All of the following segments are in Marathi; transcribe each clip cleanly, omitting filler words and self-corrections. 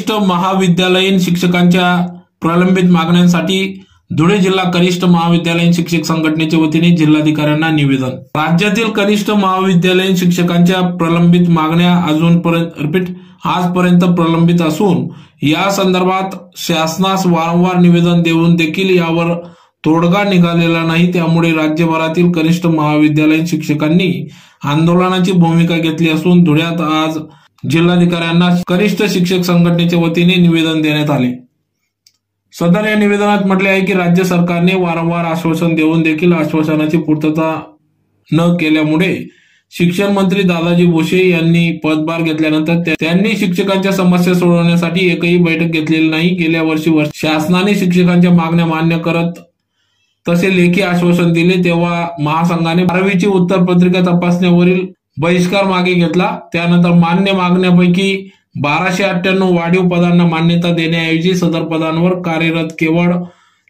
कनिष्ठ महाविद्यालयीन शिक्षकांच्या प्रलंबित मागण्यांसाठी धुळे जिल्हा कनिष्ठ महाविद्यालयीन शिक्षक संघटनेच्या वतीने जिल्हाधिकाऱ्यांना निवेदन। राज्यातील कनिष्ठ महाविद्यालयीन शिक्षकांच्या प्रलंबित मागण्या आजपर्यंत प्रलंबित असून या संदर्भात शासनास वारंवार निवेदन देऊन देखील यावर तोडगा निघालेला नाही। त्यामुळे राज्यभरातील कनिष्ठ महाविद्यालयीन शिक्षकांनी आंदोलनाची भूमिका घेतली असून धुळ्यात आज जिल्हाधिकाऱ्यांना कनिष्ठ शिक्षक संघटनेच्या वतीने निवेदन देण्यात आले। सदर या निवेदनात म्हटले आहे की राज्य सरकारने वारंवार आश्वासन देऊन देखील आश्वासनाची पूर्तता न केल्यामुळे शिक्षण मंत्री दादाजी भुसे यांनी पदभार घेतल्यानंतर त्यांनी शिक्षकांच्या समस्या सोडवण्यासाठी एकही बैठक घेतलेली नाही। गेल्या वर्षी शासनाने शिक्षकांच्या मागण्या मान्य करत तसे लेखी आश्वासन दिले, तेव्हा महासंघाने 12वीची उत्तरपत्रिका तपासण्यावरील बहिष्कार मागे घेतला। त्यानंतर मान्य मागण्यापैकी 1298 वाढीव पदांना मान्यता देण्याऐवजी सदर पदांवर कार्यरत केवळ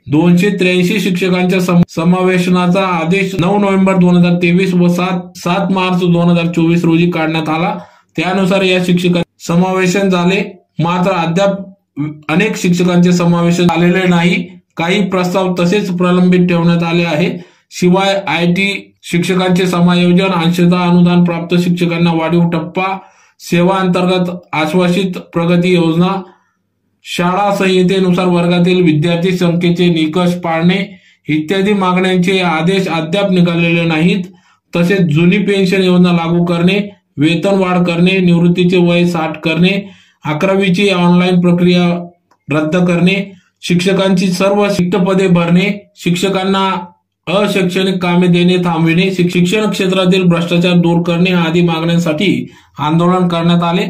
283 शिक्षकांच्या समावेशनाचा आदेश 9 नोव्हेंबर 2023 व 7 मार्च 2024 रोजी काढण्यात आला। त्यानुसार या शिक्षकांचे समावेशन झाले, मात्र अद्याप अनेक शिक्षकांचे समावेशन झालेले नाही। काही प्रस्ताव तसेच प्रलंबित ठेवण्यात आले आहे। शिवाय IT शिक्षकांचे समायोजन, अंशतः अनुदान प्राप्त शिक्षकांना वाढीव टप्पा, सेवा अंतर्गत आश्वासित प्रगती योजना, शाळा संहितेनुसार वर्गातील विद्यार्थी संख्येचे निकष पाळणे इत्यादी मागण्यांचे आदेश अद्याप निघालेले नाहीत। तसेच जुनी पेन्शन योजना लागू करणे, वेतन वाढ करणे, निवृत्तीचे वय 60 करणे, 11वीची ऑनलाईन प्रक्रिया रद्द करणे, शिक्षकांची सर्व रिक्त पदे भरणे, शिक्षकांना अशैक्षणिक कामे देणे थांबविणे, शिक्षण क्षेत्रातील भ्रष्टाचार दूर करणे आदी मागण्यांसाठी आंदोलन करण्यात आले।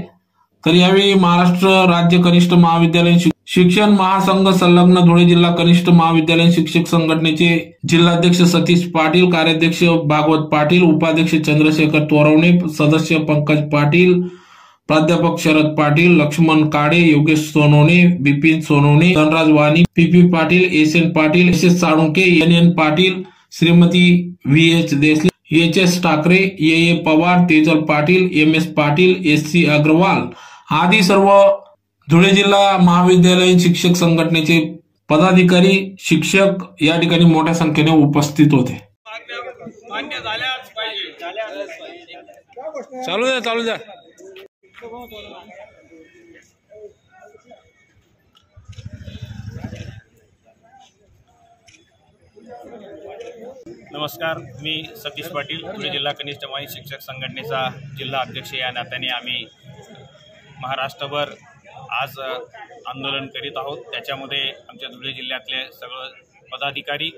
तर यावेळी महाराष्ट्र राज्य कनिष्ठ महाविद्यालयीन शिक्षण महासंघ संलग्न धुळे जिल्हा कनिष्ठ महाविद्यालयीन शिक्षक संघटनेचे जिल्हाध्यक्ष सतीश पाटील, कार्याध्यक्ष भागवत पाटील, उपाध्यक्ष चंद्रशेखर तोरवणे, सदस्य पंकज पाटील, प्राध्यापक शरद पाटील, लक्ष्मण काळे, योगेश सोनवणे, बिपिन सोनवणे, धनराज वाणी, PP Patil, SN Patil, SS Salunke, NN Patil, Shrimati VH Desale, HS Thackeray, AA Pawar, Tejal Patil, MS Patil, SC Agarwal आदी सर्व धुळे जिल्हा महाविद्यालयीन शिक्षक संघटनेचे पदाधिकारी, शिक्षक या ठिकाणी मोठ्या संख्येने उपस्थित होते। चालू द्या। नमस्कार, मी सतीश पाटील, धुळे जिल्हा कनिष्ठ महाविद्यालयीन शिक्षक संघटनेचा जिल्हा अध्यक्ष या नात्याने आम्ही महाराष्ट्रभर आज आंदोलन करीत आहोत। त्याच्यामध्ये आमच्या धुळे जिल्ह्यातले सगळे पदाधिकारी,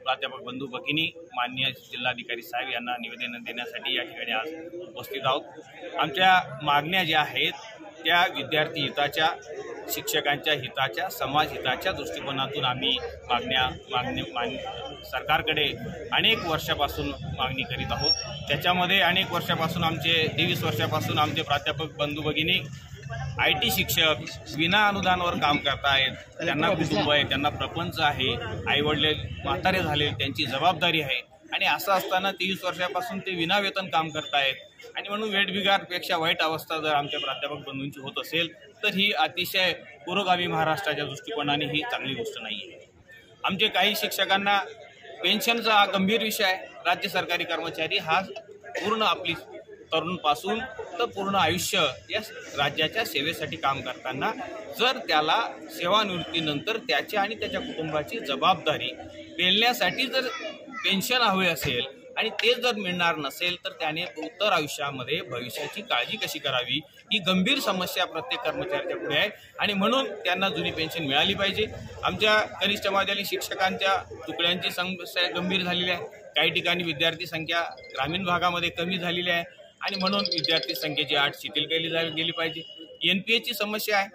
प्राध्यापक बंधू भगिनी, माननीय जिल्हाधिकारी साहेब यांना निवेदन देण्यासाठी या ठिकाणी आज उपस्थित आहोत। आमच्या मागण्या ज्या आहेत त्या विद्यार्थी हिताच्या, शिक्षकांच्या हिताच्या, समाज हिताच्या दृष्टिकोनातून आम्ही सरकारकडे अनेक वर्षापासून मागणी करीत आहोत। त्याच्यामध्ये अनेक वर्षापासून 23 वर्षापासून आमचे प्राध्यापक बंधू भगिनी IT शिक्षक विना अनुदानावर काम करतायत। त्यांना कुटुंब आहे, त्यांना प्रपंच आहे, आईवडील म्हातारे झाले, त्यांची जबाबदारी आहे आणि असं असताना 23 वर्षापासून ते विना वेतन काम करतायत आणि म्हणून वेठबिगारपेक्षा वाईट अवस्था जर आमच्या प्राध्यापक बंधूंची होत असेल तर ही अतिशय पुरोगामी महाराष्ट्राच्या दृष्टिकोनाने ही चांगली गोष्ट नाही आहे। आमचे काही शिक्षकांना पेन्शनचा हा गंभीर विषय आहे। राज्य सरकारी कर्मचारी हा पूर्ण आपली तरुणपासून तर पूर्ण आयुष्य या राज्याच्या सेवेसाठी काम करताना जर त्याला सेवानिवृत्तीनंतर त्याची आणि त्याच्या कुटुंबाची जबाबदारी पेलण्यासाठी जर पेन्शन हवे असेल आणि ते जर मिळणार नसेल तर त्याने उत्तर आयुष्यामध्ये भविष्याची काळजी कशी करावी ही गंभीर समस्या प्रत्येक कर्मचाऱ्याच्या पुढे आहे आणि म्हणून त्यांना जुनी पेन्शन मिळाली पाहिजे। आमच्या कनिष्ठ महाविद्यालयीन शिक्षकांच्या तुकड्यांची समस्या गंभीर झालेली आहे। काही ठिकाणी विद्यार्थी संख्या ग्रामीण भागामध्ये कमी झालेली आहे आणि म्हणून विद्यार्थी संख्येची अट शिथिल केली गेली पाहिजे। NPS समस्या आहे,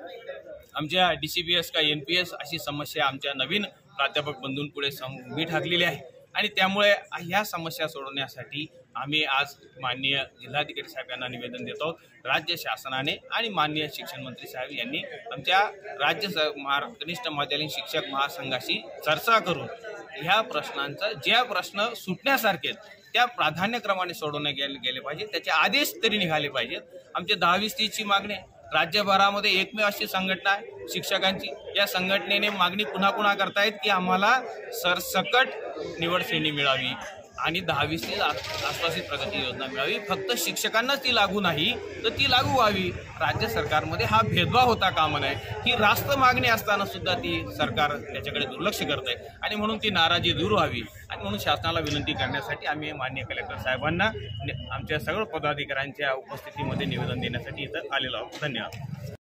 आमच्या DCPS का NPS अशी समस्या आमच्या नवीन प्राध्यापक बंधूंपुढे उभी ठाकलेली आहे आणि त्यामुळे ह्या समस्या सोडवण्यासाठी आम्ही आज माननीय जिल्हाधिकारी साहेब यांना निवेदन देत आहोत। राज्य शासनाने आणि माननीय शिक्षण मंत्री साहेब यांनी आमच्या राज्य कनिष्ठ महाविद्यालयीन शिक्षक महासंघाशी चर्चा करून ह्या प्रश्नांचा ज्या प्रश्न सुटण्यासारखे त्या प्राधान्यक्रमाने सोडवण्यात गेले पाहिजे, त्याचे आदेश तरी निघाले पाहिजेत। आमचे 10-20-30ची मागणी राज्यभरामध्ये एकमेव अशी संघटना आहे शिक्षकांची, या संघटनेने मागणी पुन्हा पुन्हा करतायत की आम्हाला सरसकट निवड श्रेणी मिळावी आणि 10वीची आश्वासित प्रगती योजना मिळावी. फक्त शिक्षकांनाच ती लागू नाही तर ती लागू व्हावी. राज्य सरकारमध्ये हा भेदभाव होता कामा नये. ही रास्त मागणी असताना सुद्धा ती सरकार त्याच्याकडे दुर्लक्ष करत आहे आणि म्हणून ती नाराजी दूर व्हावी आणि म्हणून शासनाला विनंती करण्यासाठी आम्ही माननीय कलेक्टर साहेबांना आमच्या सगळ्या पदाधिकाऱ्यांच्या उपस्थितीमध्ये निवेदन देण्यासाठी इथं आलेलो आहोत. धन्यवाद.